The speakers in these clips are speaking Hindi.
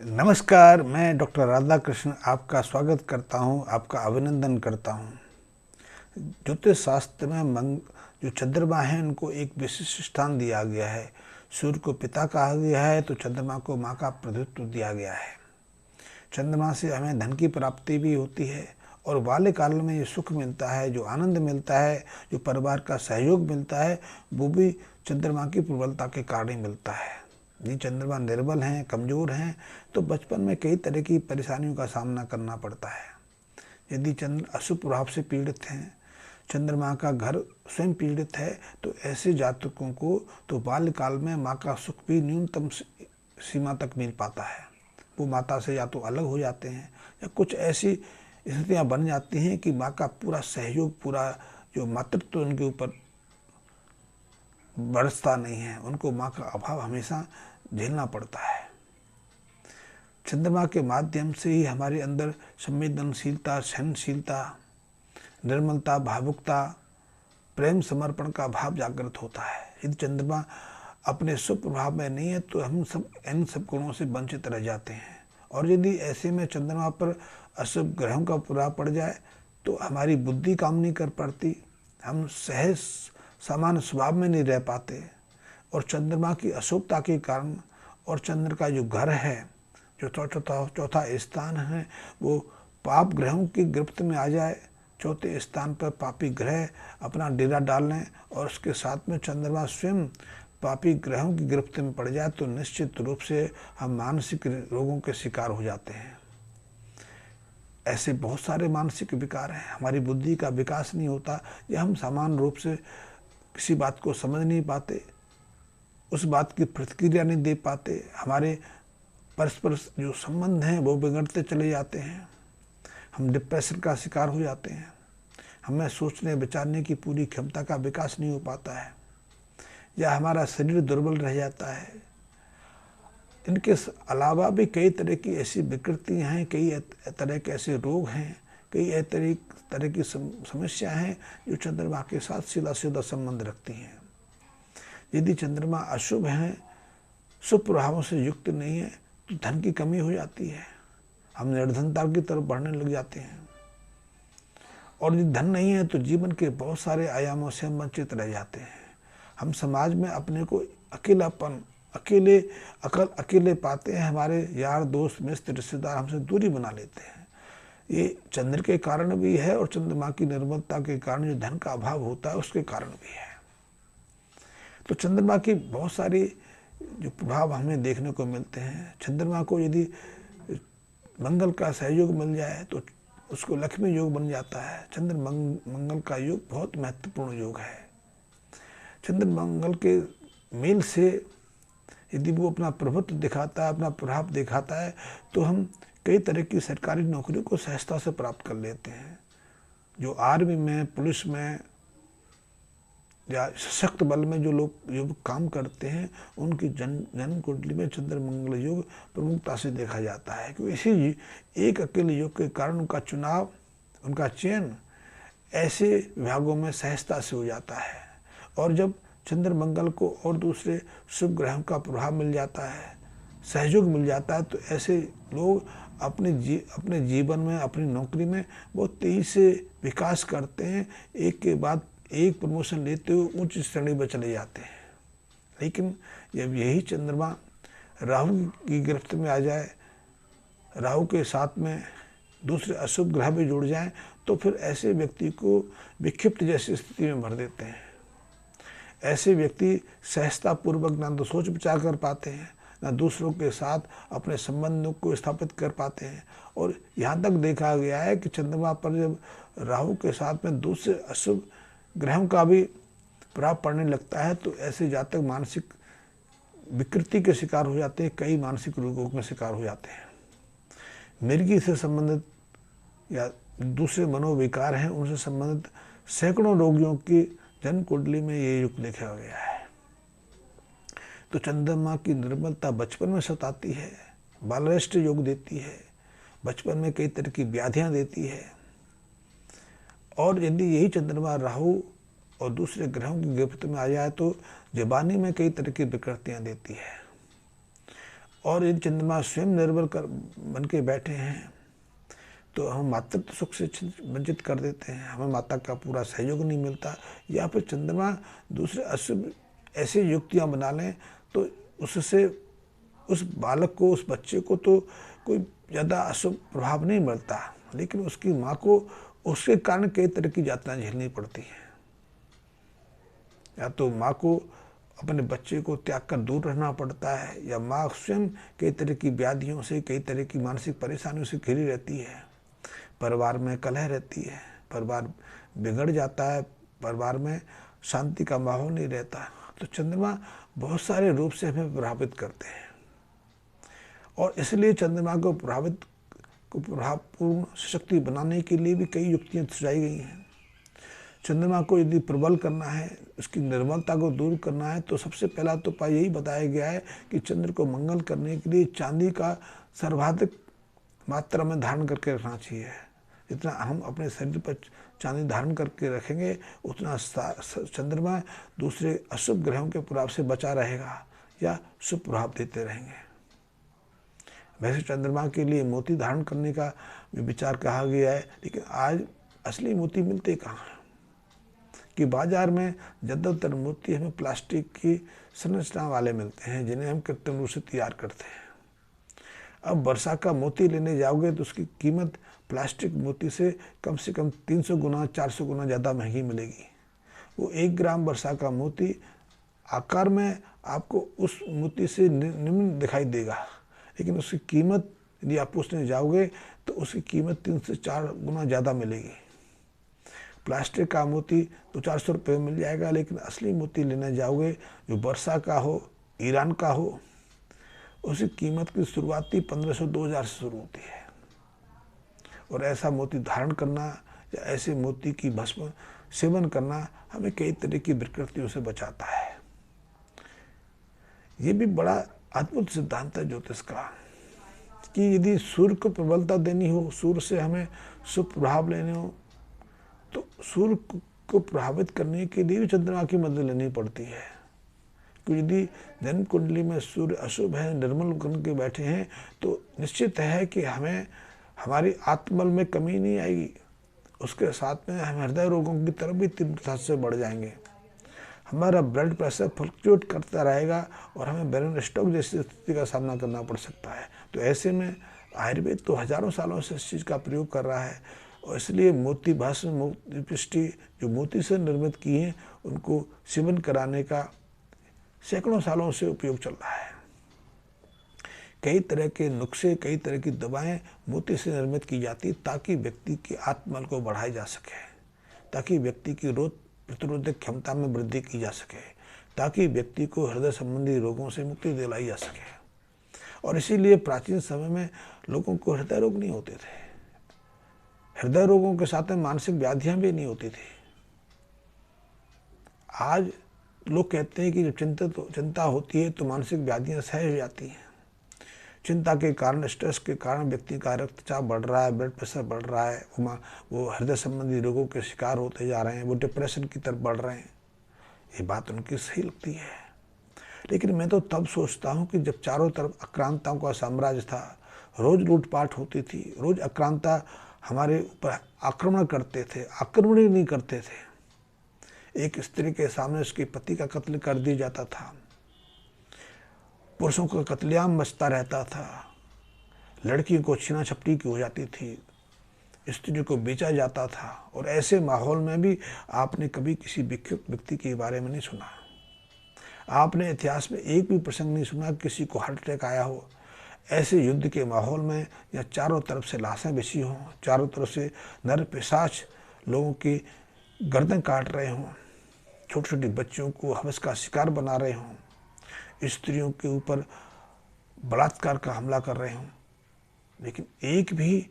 नमस्कार, मैं डॉक्टर राधाकृष्ण आपका स्वागत करता हूं, आपका अभिनंदन करता हूं। ज्योतिष शास्त्र में जो चंद्रमा है उनको एक विशिष्ट स्थान दिया गया है। सूर्य को पिता कहा गया है तो चंद्रमा को माँ का प्रतिनिधित्व दिया गया है। चंद्रमा से हमें धन की प्राप्ति भी होती है और बाल्यकाल में ये सुख मिलता है, जो आनंद मिलता है, जो परिवार का सहयोग मिलता है, वो भी चंद्रमा की प्रबलता के कारण ही मिलता है। यदि चंद्रमा निर्बल हैं, कमज़ोर हैं, तो बचपन में कई तरह की परेशानियों का सामना करना पड़ता है। यदि चंद्र अशुभ प्रभाव से पीड़ित हैं, चंद्रमा का घर स्वयं पीड़ित है, तो ऐसे जातकों को तो बाल्यकाल में माँ का सुख भी न्यूनतम सीमा तक मिल पाता है। वो माता से या तो अलग हो जाते हैं या कुछ ऐसी स्थितियाँ बन जाती हैं कि माँ का पूरा सहयोग, पूरा जो मातृत्व उनके ऊपर बरसता नहीं है, उनको माँ का अभाव हमेशा झेलना पड़ता है। चंद्रमा के माध्यम से ही हमारे अंदर संवेदनशीलता, सहनशीलता, निर्मलता, भावुकता, प्रेम, समर्पण का भाव जागृत होता है। यदि चंद्रमा अपने शुभ प्रभाव में नहीं है तो हम सब इन सब गुणों से वंचित रह जाते हैं। और यदि ऐसे में चंद्रमा पर अशुभ ग्रहों का प्रभाव पड़ जाए तो हमारी बुद्धि काम नहीं कर पाती, हम सहज सामान्य स्वभाव में नहीं रह पाते। और चंद्रमा की अशुभता के कारण और चंद्र का जो घर है, जो चौथा स्थान है, वो पाप ग्रहों की गिरफ्त में आ जाए, चौथे स्थान पर पापी ग्रह अपना डेरा डाल लें और उसके साथ में चंद्रमा स्वयं पापी ग्रहों की गिरफ्त में पड़ जाए तो निश्चित रूप से हम मानसिक रोगों के शिकार हो जाते हैं। ऐसे बहुत सारे मानसिक विकार हैं। हमारी बुद्धि का विकास नहीं होता या हम सामान्य रूप से किसी बात को समझ नहीं पाते, उस बात की प्रतिक्रिया नहीं दे पाते, हमारे परस्पर जो संबंध हैं वो बिगड़ते चले जाते हैं, हम डिप्रेशन का शिकार हो जाते हैं, हमें सोचने विचारने की पूरी क्षमता का विकास नहीं हो पाता है, या हमारा शरीर दुर्बल रह जाता है। इनके अलावा भी कई तरह की ऐसी विकृतियाँ हैं, कई तरह के ऐसे रोग हैं, कई तरह की समस्या हैं जो चंद्रमा के साथ सीधा सीधा संबंध रखती हैं। यदि चंद्रमा अशुभ हैं, शुभ प्रभावों से युक्त नहीं है, तो धन की कमी हो जाती है, हम निर्धनता की तरफ बढ़ने लग जाते हैं। और यदि धन नहीं है तो जीवन के बहुत सारे आयामों से हम वंचित रह जाते हैं। हम समाज में अपने को अकेले पाते हैं, हमारे यार दोस्त मित्र रिश्तेदार हमसे दूरी बना लेते हैं। ये चंद्र के कारण भी है और चंद्रमा की निर्मलता के कारण जो धन का अभाव होता है उसके कारण भी है। तो चंद्रमा की बहुत सारी जो प्रभाव हमें देखने को मिलते हैं। चंद्रमा को यदि मंगल का सहयोग मिल जाए तो उसको लक्ष्मी योग बन जाता है। चंद्र मंगल का योग बहुत महत्वपूर्ण योग है। चंद्र मंगल के मेल से यदि वो अपना प्रभुत्व दिखाता है, अपना प्रभाव दिखाता है, तो हम कई तरह की सरकारी नौकरियों को सहजता से प्राप्त कर लेते हैं। जो आर्मी में, पुलिस में या सशक्त बल में जो लोग काम करते हैं, उनकी जन्म कुंडली में चंद्र मंगल योग प्रमुखता से देखा जाता है। क्योंकि इसी एक अकेले योग के कारण उनका चुनाव, उनका चयन ऐसे विभागों में सहजता से हो जाता है। और जब चंद्र मंगल को और दूसरे शुभ ग्रहों का प्रभाव मिल जाता है, सहयोग मिल जाता है, तो ऐसे लोग अपने जीवन में, अपनी नौकरी में बहुत तेजी से विकास करते हैं, एक के बाद एक प्रमोशन लेते हुए उच्च श्रेणी में चले जाते हैं। लेकिन जब यही चंद्रमा राहु की गिरफ्त में आ जाए, राहु के साथ में दूसरे अशुभ ग्रह भी जुड़ जाएं, तो फिर ऐसे व्यक्ति को विक्षिप्त जैसी स्थिति में भर देते हैं। ऐसे व्यक्ति सहजता पूर्वक ना तो सोच विचार कर पाते हैं, ना दूसरों के साथ अपने संबंधों को स्थापित कर पाते हैं। और यहाँ तक देखा गया है कि चंद्रमा पर जब राहु के साथ में दूसरे अशुभ ग्रहों का भी प्रभाव पड़ने लगता है तो ऐसे जातक मानसिक विकृति के शिकार हो जाते हैं, कई मानसिक रोगों में शिकार हो जाते हैं। मिर्गी से संबंधित या दूसरे मनोविकार हैं, उनसे संबंधित सैकड़ों रोगियों की जन्म कुंडली में ये युग देखा गया है। तो चंद्रमा की निर्मलता बचपन में सताती है, बालारिष्ट योग देती है, बचपन में कई तरह की व्याधियां देती है। और यदि यही चंद्रमा राहु और दूसरे ग्रहों की गिरफ्त में आ जाए तो जवानी में कई तरह की विकृतियां देती है। और यदि चंद्रमा स्वयं निर्भर कर बन के बैठे हैं तो हम मातृत्व सुख से वंचित कर देते हैं, हमें माता का पूरा सहयोग नहीं मिलता। या फिर चंद्रमा दूसरे अशुभ ऐसी युक्तियां बना लें तो उससे उस बालक को, उस बच्चे को तो कोई ज़्यादा अशुभ प्रभाव नहीं मिलता, लेकिन उसकी माँ को उसके कारण कई तरह की यातनाएं झेलनी पड़ती हैं। या तो माँ को अपने बच्चे को त्याग कर दूर रहना पड़ता है, या माँ स्वयं कई तरह की व्याधियों से, कई तरह की मानसिक परेशानियों से घिरी रहती है, परिवार में कलह रहती है, परिवार बिगड़ जाता है, परिवार में शांति का माहौल नहीं रहता। तो चंद्रमा बहुत सारे रूप से हमें प्रभावित करते हैं, और इसलिए चंद्रमा को प्रभावपूर्ण शक्ति बनाने के लिए भी कई युक्तियां सुझाई गई हैं। चंद्रमा को यदि प्रबल करना है, उसकी निर्मलता को दूर करना है, तो सबसे पहला तो उपाय यही बताया गया है कि चंद्र को मंगल करने के लिए चांदी का सर्वाधिक मात्रा में धारण करके रखना चाहिए। जितना हम अपने शरीर पर चांदी धारण करके रखेंगे उतना चंद्रमा दूसरे अशुभ ग्रहों के प्रभाव से बचा रहेगा या शुभ प्रभाव देते रहेंगे। वैसे चंद्रमा के लिए मोती धारण करने का भी विचार कहा गया है, लेकिन आज असली मोती मिलते कहाँ हैं कि बाजार में ज़्यादातर मोती हमें प्लास्टिक की संरचना वाले मिलते हैं, जिन्हें हम कृत्रिम रूप से तैयार करते हैं। अब वर्षा का मोती लेने जाओगे तो उसकी कीमत प्लास्टिक मोती से कम 300 गुना 400 गुना ज़्यादा महंगी मिलेगी। वो 1 ग्राम वर्षा का मोती आकार में आपको उस मोती से निम्न दिखाई देगा, लेकिन उसकी कीमत यदि आप पूछने जाओगे तो उसकी कीमत 3 से 4 गुना ज़्यादा मिलेगी। प्लास्टिक का मोती तो 400 रुपये मिल जाएगा, लेकिन असली मोती लेने जाओगे जो वर्षा का हो, ईरान का हो, उसकी कीमत की शुरुआती 1500-2000 से शुरू होती है। और ऐसा मोती धारण करना या ऐसे मोती की भस्म सेवन करना हमें कई तरह की विकृतियों से बचाता है। ये भी बड़ा अद्भुत सिद्धांत है ज्योतिष का कि यदि सूर्य को प्रबलता देनी हो, सूर्य से हमें शुभ प्रभाव लेने हो, तो सूर्य को प्रभावित करने के लिए भी चंद्रमा की मदद लेनी पड़ती है। क्योंकि यदि जन्म कुंडली में सूर्य अशुभ है, निर्मल बन के बैठे हैं, तो निश्चित है कि हमें हमारी आत्मबल में कमी नहीं आएगी। उसके साथ में हम हृदय रोगों की तरफ भी तीव्रता से बढ़ जाएंगे, हमारा ब्लड प्रेशर फ्लक्चुएट करता रहेगा और हमें ब्रेन स्ट्रोक जैसी स्थिति का सामना करना पड़ सकता है। तो ऐसे में आयुर्वेद तो हजारों सालों से इस चीज़ का प्रयोग कर रहा है, और इसलिए मोती भस्म, मोती पिष्टी जो मोती से निर्मित की हैं, उनको सेवन कराने का सैकड़ों सालों से उपयोग चल रहा है। कई तरह के नुस्खे, कई तरह की दवाएं मोती से निर्मित की जाती ताकि व्यक्ति की आत्मबल को बढ़ाया जा सके, ताकि व्यक्ति की रोग प्रतिरोधक क्षमता में वृद्धि की जा सके, ताकि व्यक्ति को हृदय संबंधी रोगों से मुक्ति दिलाई जा सके। और इसीलिए प्राचीन समय में लोगों को हृदय रोग नहीं होते थे। हृदय रोगों के साथ में मानसिक व्याधियां भी नहीं होती थी। आज लोग कहते हैं कि जब चिंता होती है तो मानसिक व्याधियां सहज हो जाती हैं। चिंता के कारण, स्ट्रेस के कारण व्यक्ति का रक्तचाप बढ़ रहा है, ब्लड प्रेशर बढ़ रहा है, वो हृदय संबंधी रोगों के शिकार होते जा रहे हैं, वो डिप्रेशन की तरफ बढ़ रहे हैं। ये बात उनकी सही लगती है, लेकिन मैं तो तब सोचता हूँ कि जब चारों तरफ आक्रांताओं का साम्राज्य था, रोज लूटपाट होती थी, रोज आक्रांता हमारे ऊपर आक्रमण करते थे, आक्रमण ही नहीं करते थे। एक स्त्री के सामने उसके पति का कत्ल कर दिया जाता था, पुरुषों का कत्लेआम मचता रहता था, लड़कियों को छीना झपटी की हो जाती थी, स्त्री को बेचा जाता था। और ऐसे माहौल में भी आपने कभी किसी विक्षुब्ध व्यक्ति के बारे में नहीं सुना। आपने इतिहास में एक भी प्रसंग नहीं सुना किसी को हार्ट अटैक आया हो। ऐसे युद्ध के माहौल में या चारों तरफ से लाशें बिछी हों, चारों तरफ से नर पिशाच लोगों की गर्दन काट रहे हों, छोटे छोटे बच्चों को हवस का शिकार बना रहे हों, स्त्रियों के ऊपर बलात्कार का हमला कर रहे हों, लेकिन एक भी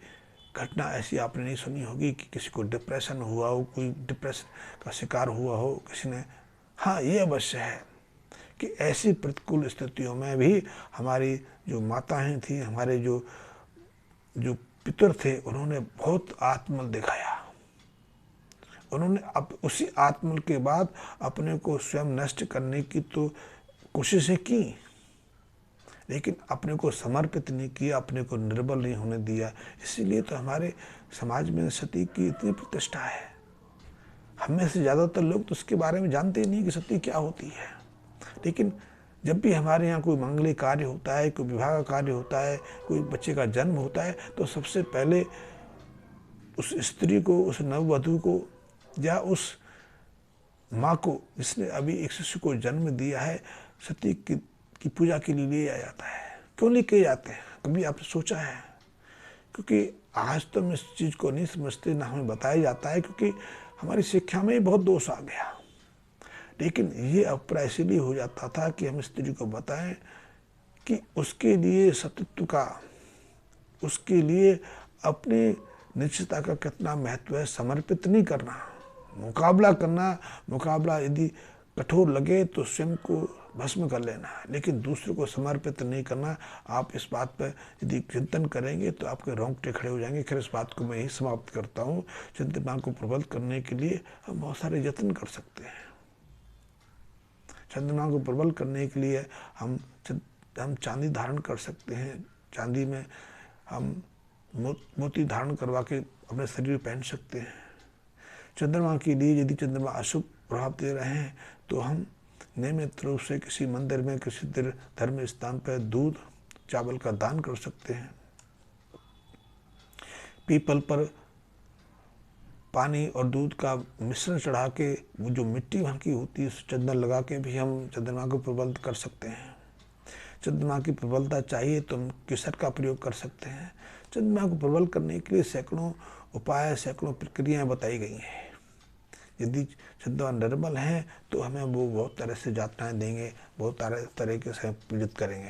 घटना ऐसी आपने नहीं सुनी होगी कि किसी को डिप्रेशन हुआ हो, कोई डिप्रेशन का शिकार हुआ हो किसी ने। हाँ, ये अवश्य है कि ऐसी प्रतिकूल स्थितियों में भी हमारी जो माताएं थी, हमारे जो पितर थे, उन्होंने बहुत आत्मबल दिखाया। उन्होंने अब उसी आत्मबल के बाद अपने को स्वयं नष्ट करने की तो कोशिशें की, लेकिन अपने को समर्पित नहीं किया, अपने को निर्बल नहीं होने दिया। इसीलिए तो हमारे समाज में सती की इतनी प्रतिष्ठा है। हम में से ज़्यादातर लोग तो उसके बारे में जानते ही नहीं कि सती क्या होती है। लेकिन जब भी हमारे यहाँ कोई मंगली कार्य होता है, कोई विवाह का कार्य होता है, कोई बच्चे का जन्म होता है, तो सबसे पहले उस स्त्री को, उस नववधू को या उस माँ को जिसने अभी एक शिशु को जन्म दिया है, सती की पूजा के लिए लिया जाता है। क्यों नहीं किए जाते हैं? कभी आपने सोचा है? क्योंकि आज तो हम इस चीज़ को नहीं समझते, ना हमें बताया जाता है, क्योंकि हमारी शिक्षा में ही बहुत दोष आ गया। लेकिन ये अपरा इसीलिए हो जाता था कि हम स्त्री को बताएं कि उसके लिए सतीत्व का, उसके लिए अपने निश्चितता का कितना महत्व है। समर्पित नहीं करना, मुकाबला करना, मुकाबला यदि कठोर लगे तो स्वयं को भस्म कर लेना, लेकिन दूसरे को समर्पित नहीं करना। आप इस बात पर यदि चिंतन करेंगे तो आपके रोंगटे खड़े हो जाएंगे। खैर, इस बात को मैं यही समाप्त करता हूँ। चंद्रमा को प्रबल करने के लिए हम बहुत सारे यत्न कर सकते हैं। चंद्रमा को प्रबल करने के लिए हम चांदी धारण कर सकते हैं। चांदी में हम मोती धारण करवा के अपने शरीर में पहन सकते हैं। चंद्रमा के लिए यदि चंद्रमा अशुभ प्रभाव दे रहे हैं तो हम नियमित रूप से किसी मंदिर में, किसी धर्म स्थान पर दूध चावल का दान कर सकते हैं। पीपल पर पानी और दूध का मिश्रण चढ़ा के, वो जो मिट्टी वहाँ की होती है, उस चंदन लगा के भी हम चंद्रमा को प्रबल कर सकते हैं। चंद्रमा की प्रबलता चाहिए तो हम केसर का प्रयोग कर सकते हैं। चंद्रमा को प्रबल करने के लिए सैकड़ों उपाय, सैकड़ों प्रक्रियाएं बताई गई हैं। यदि चंद्रमा निर्बल है तो हमें वो बहुत तरह से यातनाएं देंगे, बहुत तरह से पीड़ित करेंगे।